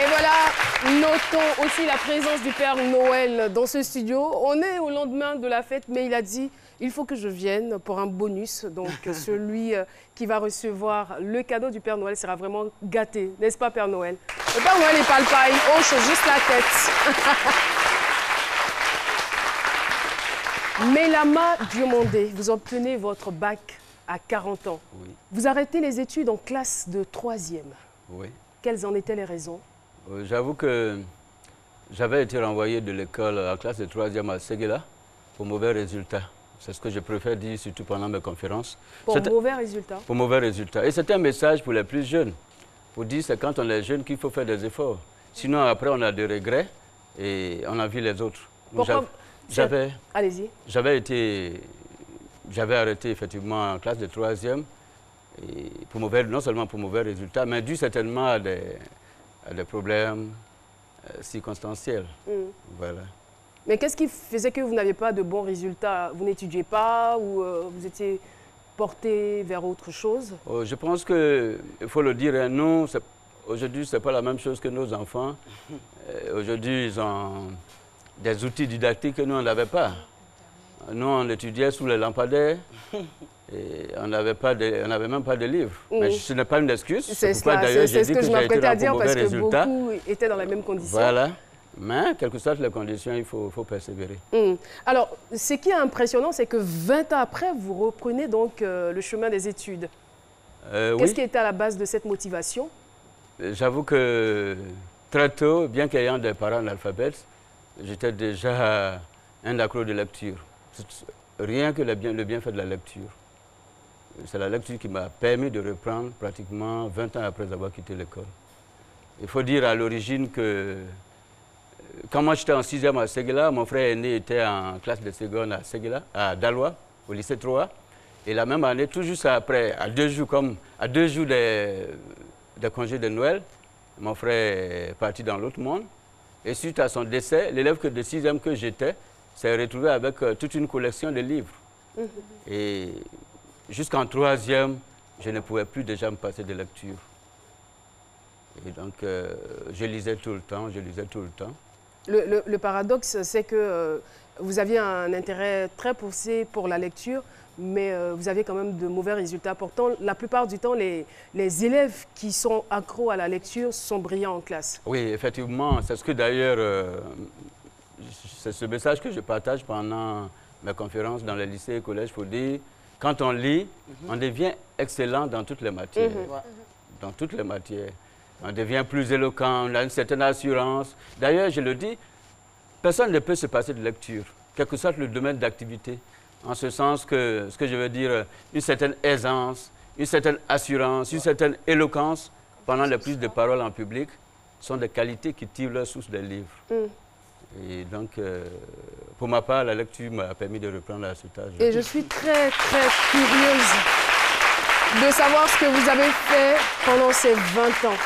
Et voilà, notons aussi la présence du Père Noël dans ce studio. On est au lendemain de la fête, mais il a dit il faut que je vienne pour un bonus. Donc celui qui va recevoir le cadeau du Père Noël sera vraiment gâté, n'est-ce pas Père Noël? Le Père Noël ne parle pas, il hoche juste la tête. Mélama Diomandé, vous obtenez votre bac à 40 ans. Oui. Vous arrêtez les études en classe de 3e. Oui. Quelles en étaient les raisons? J'avoue que j'avais été renvoyé de l'école en classe de 3e à Séguéla pour mauvais résultats. C'est ce que je préfère dire, surtout pendant mes conférences. Pour mauvais résultats? Pour mauvais résultats. Et c'était un message pour les plus jeunes. Pour dire, c'est quand on est jeune qu'il faut faire des efforts. Sinon, après, on a des regrets et on envie les autres. Pourquoi? Allez-y. J'avais arrêté effectivement en classe de 3e, et non seulement pour mauvais résultats, mais dû certainement à des problèmes circonstanciels. Voilà. Mais qu'est-ce qui faisait que vous n'aviez pas de bons résultats? Vous n'étudiez pas ou vous étiez porté vers autre chose? Je pense qu'il faut le dire, nous, aujourd'hui, ce n'est pas la même chose que nos enfants. Aujourd'hui, ils ont des outils didactiques que nous, on n'avait pas. Nous, on étudiait sous les lampadaires et on n'avait même pas de livres. Mais ce n'est pas une excuse. C'est ce que je m'apprêtais à dire parce que beaucoup étaient dans les mêmes conditions. Voilà. Mais, quelles que soient les conditions, il faut persévérer. Alors, ce qui est impressionnant, c'est que 20 ans après, vous reprenez donc le chemin des études. Qu'est-ce qui était à la base de cette motivation? J'avoue que très tôt, bien qu'ayant des parents analphabètes, j'étais déjà un accro de lecture. Rien que le bienfait de la lecture. C'est la lecture qui m'a permis de reprendre pratiquement 20 ans après avoir quitté l'école. Il faut dire à l'origine que quand moi j'étais en 6e à Séguéla, mon frère aîné était en classe de seconde à Séguéla, à Daloa, au lycée 3. Et la même année, tout juste après, à deux jours des congés de Noël, mon frère est parti dans l'autre monde. Et suite à son décès, l'élève de 6e que j'étais s'est retrouvé avec toute une collection de livres. Et jusqu'en 3e, je ne pouvais plus déjà me passer de lecture. Et donc, je lisais tout le temps. Le paradoxe, c'est que vous aviez un intérêt très poussé pour la lecture, mais vous aviez quand même de mauvais résultats. Pourtant, la plupart du temps, les élèves qui sont accros à la lecture sont brillants en classe. Oui, effectivement. C'est ce que d'ailleurs, c'est ce message que je partage pendant mes conférences dans les lycées et collèges pour dire, quand on lit, on devient excellent dans toutes les matières. Dans toutes les matières. On devient plus éloquent, on a une certaine assurance. D'ailleurs, je le dis, personne ne peut se passer de lecture, quel que soit le domaine d'activité. En ce sens que, ce que je veux dire, une certaine aisance, une certaine assurance, une certaine éloquence pendant les prises de parole en public sont des qualités qui tirent leur source des livres. Et donc, pour ma part, la lecture m'a permis de reprendre à cet âge. Et je suis très, très curieuse de savoir ce que vous avez fait pendant ces 20 ans.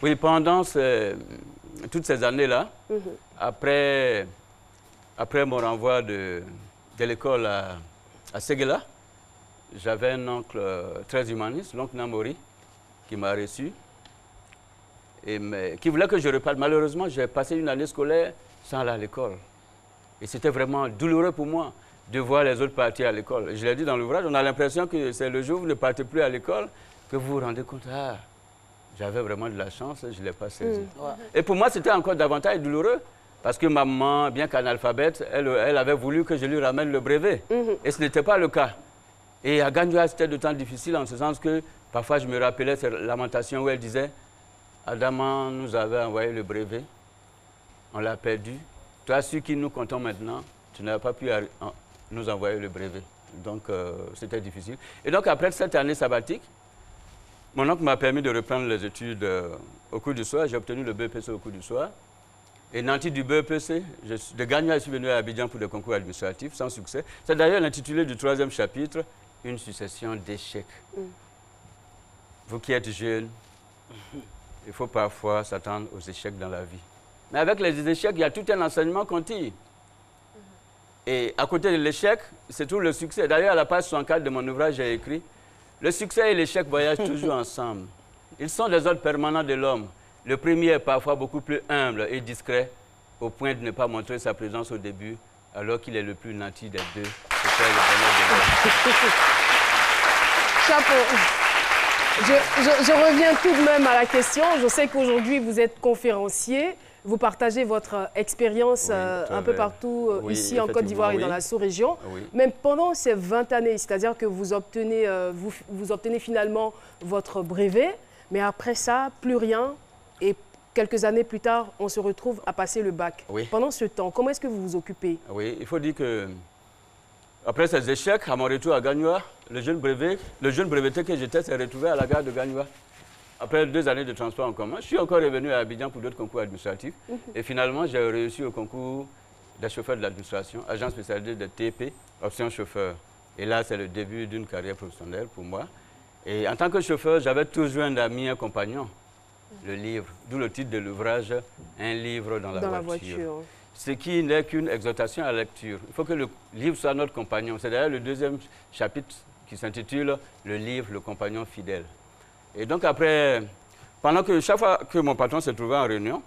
Oui, pendant toutes ces années-là, après mon renvoi de l'école à Séguéla, j'avais un oncle très humaniste, l'oncle Namori, qui m'a reçu. Qui voulait que je reparte. Malheureusement, j'ai passé une année scolaire sans aller à l'école. Et c'était vraiment douloureux pour moi de voir les autres partir à l'école. Je l'ai dit dans l'ouvrage, on a l'impression que c'est le jour où vous ne partez plus à l'école que vous vous rendez compte, ah, j'avais vraiment de la chance, je ne l'ai pas saisi. Et pour moi, c'était encore davantage douloureux, parce que maman, bien qu'analphabète, elle avait voulu que je lui ramène le brevet. Et ce n'était pas le cas. Et à Gagnoua, c'était d'autant difficile en ce sens que parfois je me rappelais ces lamentations où elle disait, Adama nous avait envoyé le brevet, on l'a perdu. Toi, celui qui nous comptons maintenant, tu n'as pas pu nous envoyer le brevet. Donc, c'était difficile. Et donc, après cette année sabbatique, mon oncle m'a permis de reprendre les études au cours du soir. J'ai obtenu le BEPC au cours du soir. Et nanti du BEPC, de Gagnoua, je suis venu à Abidjan pour le concours administratif, sans succès. C'est d'ailleurs l'intitulé du 3e chapitre, une succession d'échecs. Vous qui êtes jeunes, il faut parfois s'attendre aux échecs dans la vie. Mais avec les échecs, il y a tout un enseignement qu'on tire. Et à côté de l'échec, c'est tout le succès. D'ailleurs, à la page 64 de mon ouvrage, j'ai écrit « Le succès et l'échec voyagent toujours ensemble. Ils sont des ordres permanents de l'homme. Le premier est parfois beaucoup plus humble et discret, au point de ne pas montrer sa présence au début, alors qu'il est le plus nanti des deux. C'était le bonheur de Chapeau. Je reviens tout de même à la question. Je sais qu'aujourd'hui, vous êtes conférencier. Vous partagez votre expérience un peu partout ici en Côte d'Ivoire et dans la sous-région. Oui. Même pendant ces 20 années, c'est-à-dire que vous obtenez, vous obtenez finalement votre brevet, mais après ça, plus rien. Et quelques années plus tard, on se retrouve à passer le bac. Oui. Pendant ce temps, comment est-ce que vous vous occupez? Oui, il faut dire que après ces échecs, à mon retour à Gagnoua, le jeune breveté que j'étais s'est retrouvé à la gare de Gagnoua. Après 2 années de transport en commun, je suis encore revenu à Abidjan pour d'autres concours administratifs. Et finalement, j'ai réussi au concours des chauffeurs de l'administration, agent spécialisé de TP, option chauffeur. Et là, c'est le début d'une carrière professionnelle pour moi. Et en tant que chauffeur, j'avais toujours un ami, un compagnon, le livre, d'où le titre de l'ouvrage, Un livre dans la voiture. Ce qui n'est qu'une exhortation à la lecture. Il faut que le livre soit notre compagnon. C'est d'ailleurs le 2e chapitre qui s'intitule « Le livre, le compagnon fidèle ». Et donc après, chaque fois que mon patron se trouvait en réunion,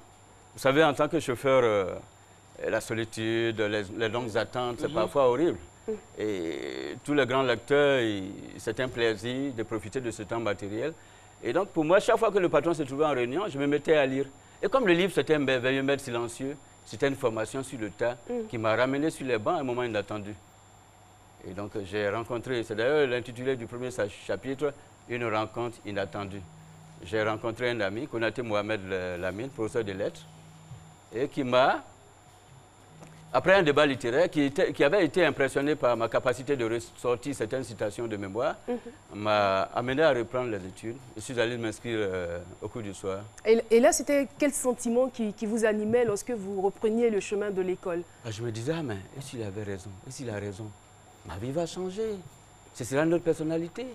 vous savez, en tant que chauffeur, la solitude, les longues attentes, c'est parfois horrible. Et tous les grands lecteurs, c'est un plaisir de profiter de ce temps matériel. Et donc pour moi, chaque fois que le patron se trouvait en réunion, je me mettais à lire. Et comme le livre, c'était un merveilleux maître silencieux, c'était une formation sur le tas qui m'a ramené sur les bancs à un moment inattendu. Et donc j'ai rencontré, c'est d'ailleurs l'intitulé du premier chapitre, Une rencontre inattendue. J'ai rencontré un ami, Konaté Mohamed Lamine, professeur de lettres, et qui m'a, après un débat littéraire, qui avait été impressionné par ma capacité de ressortir certaines citations de mémoire, m'a amené à reprendre les études. Je suis allé m'inscrire au cours du soir. Et là, c'était quel sentiment qui vous animait lorsque vous repreniez le chemin de l'école? Je me disais, ah mais, et s'il avait raison? Et s'il a raison? Ma vie va changer. Ce sera notre personnalité.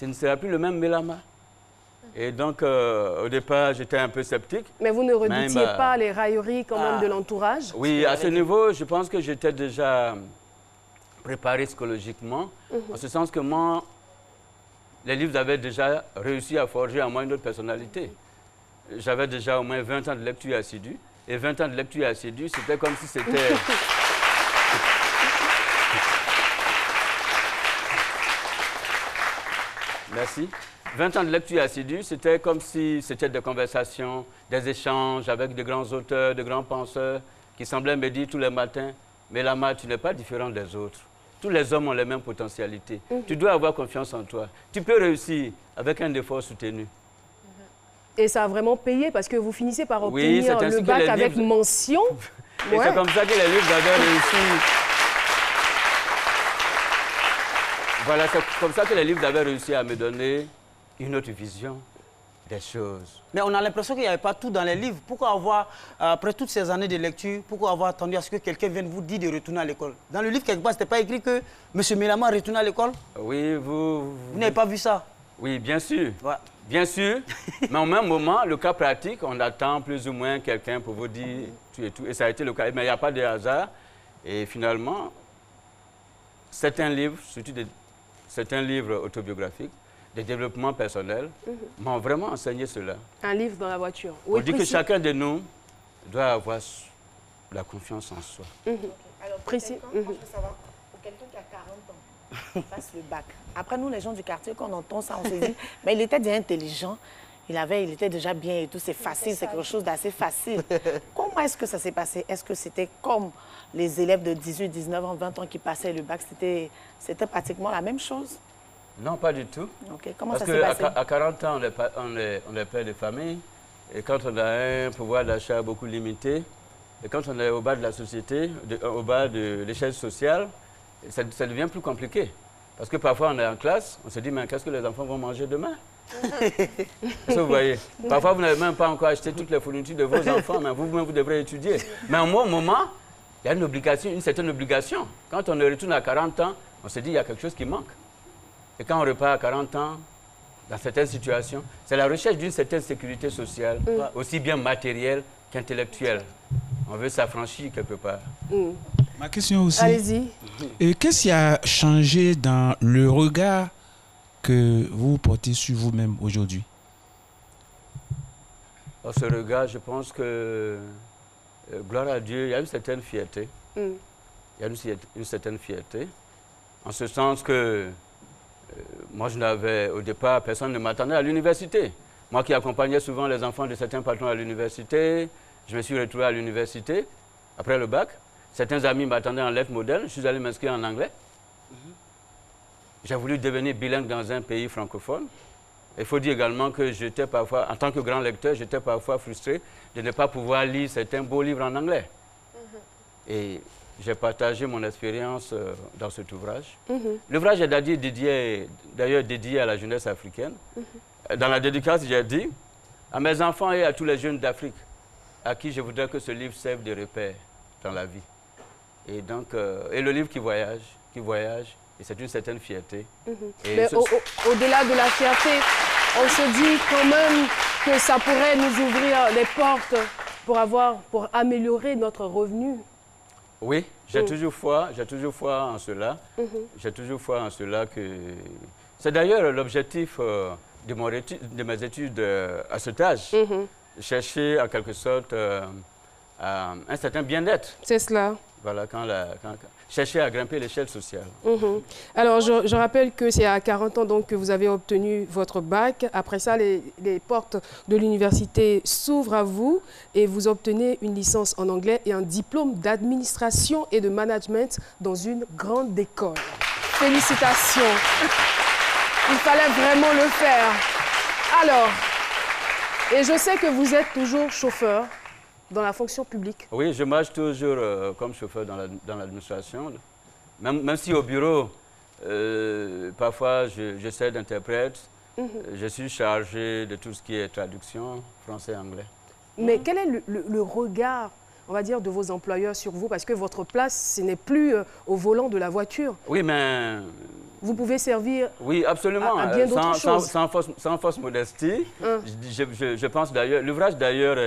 Ce ne sera plus le même Mélama. Et donc, au départ, j'étais un peu sceptique. Mais vous ne redoutiez pas les railleries quand même de l'entourage? Oui, à ce niveau, je pense que j'étais déjà préparé psychologiquement, en ce sens que moi, les livres avaient déjà réussi à forger en moi une autre personnalité. J'avais déjà au moins 20 ans de lecture assidue. Et 20 ans de lecture assidue, c'était comme si c'était... Merci. 20 ans de lecture assidue, c'était comme si c'était des conversations, des échanges avec de grands auteurs, de grands penseurs qui semblaient me dire tous les matins, mais Lama, tu n'es pas différent des autres. Tous les hommes ont les mêmes potentialités. Tu dois avoir confiance en toi. Tu peux réussir avec un effort soutenu. Et ça a vraiment payé parce que vous finissez par obtenir le bac avec mention. Et c'est comme ça que les livres avaient réussi. Voilà, c'est comme ça que les livres avaient réussi à me donner une autre vision des choses. Mais on a l'impression qu'il n'y avait pas tout dans les livres. Pourquoi avoir, après toutes ces années de lecture, pourquoi avoir attendu à ce que quelqu'un vienne vous dire de retourner à l'école? Dans le livre, quelque part, ce n'était pas écrit que M. Mélama retourne à l'école? Oui, vous n'avez pas vu ça? Oui, bien sûr. Ouais. Bien sûr. Mais au même moment, le cas pratique, on attend plus ou moins quelqu'un pour vous dire tout et tout. Et ça a été le cas. Mais il n'y a pas de hasard. Et finalement, certains livres, surtout certains livres autobiographiques, des développements personnels, m'ont vraiment enseigné cela. Un livre dans la voiture. On dit que chacun de nous doit avoir la confiance en soi. Alors, précis. Je veux savoir, pour quelqu'un qui a 40 ans, passe le bac. Après, nous, les gens du quartier, quand on entend ça, on se dit, mais il était déjà intelligent, il était déjà bien et tout, c'est facile, c'est quelque chose d'assez facile. Comment est-ce que ça s'est passé? Est-ce que c'était comme les élèves de 18, 19 ans, 20 ans qui passaient le bac, c'était pratiquement la même chose? Non, pas du tout. Okay. Comment Parce ça s'est passé? qu'à 40 ans, on est père de famille. Et quand on a un pouvoir d'achat beaucoup limité, et quand on est au bas de la société, au bas de l'échelle sociale, ça devient plus compliqué. Parce que parfois, on est en classe, on se dit, mais qu'est-ce que les enfants vont manger demain? Vous voyez, parfois, vous n'avez même pas encore acheté toutes les fournitures de vos enfants, mais vous-même, vous devrez étudier. Mais au moment, il y a une certaine obligation. Quand on retourne à 40 ans, on se dit, il y a quelque chose qui manque. Et quand on repart à 40 ans, dans certaines situations, c'est la recherche d'une certaine sécurité sociale, aussi bien matérielle qu'intellectuelle. On veut s'affranchir quelque part. Ma question aussi. Allez-y. Qu'est-ce qui a changé dans le regard que vous portez sur vous-même aujourd'hui? Dans ce regard, je pense que, gloire à Dieu, il y a une certaine fierté. Il y a une certaine fierté. En ce sens que moi, je n'avais, au départ, personne ne m'attendait à l'université. Moi qui accompagnais souvent les enfants de certains patrons à l'université, je me suis retrouvé à l'université, après le bac. Certains amis m'attendaient en lettres modèles, je suis allé m'inscrire en anglais. J'ai voulu devenir bilingue dans un pays francophone. Il faut dire également que j'étais parfois, en tant que grand lecteur, j'étais parfois frustré de ne pas pouvoir lire certains beaux livres en anglais. Et j'ai partagé mon expérience dans cet ouvrage. L'ouvrage est d'ailleurs dédié à la jeunesse africaine. Dans la dédicace, j'ai dit à mes enfants et à tous les jeunes d'Afrique à qui je voudrais que ce livre serve de repère dans la vie. Et donc, et le livre qui voyage, et c'est une certaine fierté. Mais au-delà de la fierté, on se dit quand même que ça pourrait nous ouvrir les portes pour améliorer notre revenu. Oui, j'ai toujours foi en cela. J'ai toujours foi en cela que... C'est d'ailleurs l'objectif de mes études à cet âge. Chercher en quelque sorte un certain bien-être. C'est cela. Voilà, chercher à grimper l'échelle sociale. Alors, je rappelle que c'est à 40 ans donc, que vous avez obtenu votre bac. Après ça, les portes de l'université s'ouvrent à vous et vous obtenez une licence en anglais et un diplôme d'administration et de management dans une grande école. Félicitations. Il fallait vraiment le faire. Alors, et je sais que vous êtes toujours chauffeur dans la fonction publique. Oui, je marche toujours comme chauffeur dans l'administration. Même si au bureau, parfois je sers d'interprète, je suis chargé de tout ce qui est traduction français-anglais. Mais quel est le regard, on va dire, de vos employeurs sur vous? Parce que votre place, ce n'est plus au volant de la voiture. Oui, mais... Vous pouvez servir oui, absolument. À bien d'autres choses. Sans fausse modestie. Je pense d'ailleurs, l'ouvrage d'ailleurs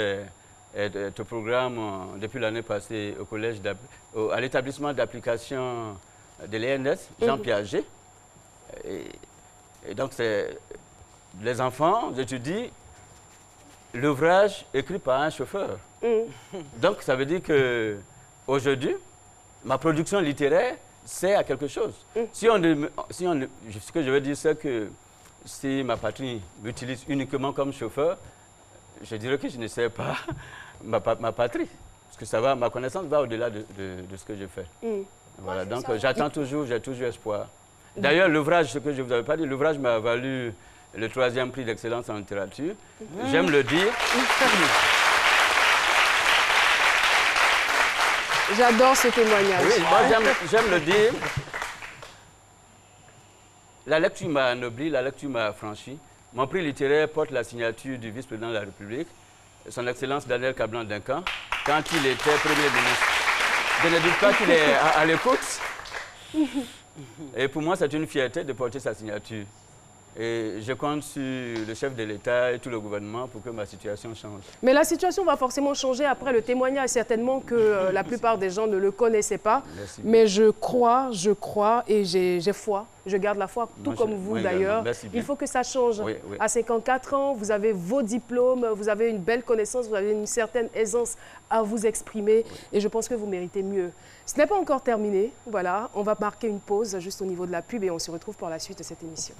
est au programme depuis l'année passée au collège, à l'établissement d'application de l'ENS, Jean Piaget. Et donc, les enfants étudient l'ouvrage écrit par un chauffeur. Donc, ça veut dire qu'aujourd'hui, ma production littéraire sert à quelque chose. Ce que je veux dire, c'est que si ma patrie m'utilise uniquement comme chauffeur, je dirais que je ne sais pas ma patrie. Parce que ça va, ma connaissance va au-delà de ce que je fais. Voilà, donc j'attends toujours, j'ai toujours espoir. D'ailleurs, l'ouvrage, ce que je ne vous avais pas dit, l'ouvrage m'a valu le 3e prix d'excellence en littérature. J'aime le dire. J'adore ce témoignage. Oui, moi j'aime le dire. La lecture m'a anobli, la lecture m'a affranchi. Mon prix littéraire porte la signature du vice-président de la République, son Excellence Daniel Kablan-Duncan, quand il était Premier ministre. Je ne doute pas qu'il est à l'écoute. Et pour moi, c'est une fierté de porter sa signature. Et je compte sur le chef de l'État et tout le gouvernement pour que ma situation change. Mais la situation va forcément changer après le témoignage. Certainement que la plupart des gens ne le connaissaient pas. Merci. Mais je crois et j'ai foi. Je garde la foi, tout comme vous d'ailleurs. Il faut que ça change. Oui, oui. À 54 ans, vous avez vos diplômes, vous avez une belle connaissance, vous avez une certaine aisance à vous exprimer. Oui. Et je pense que vous méritez mieux. Ce n'est pas encore terminé. Voilà, on va marquer une pause juste au niveau de la pub et on se retrouve pour la suite de cette émission.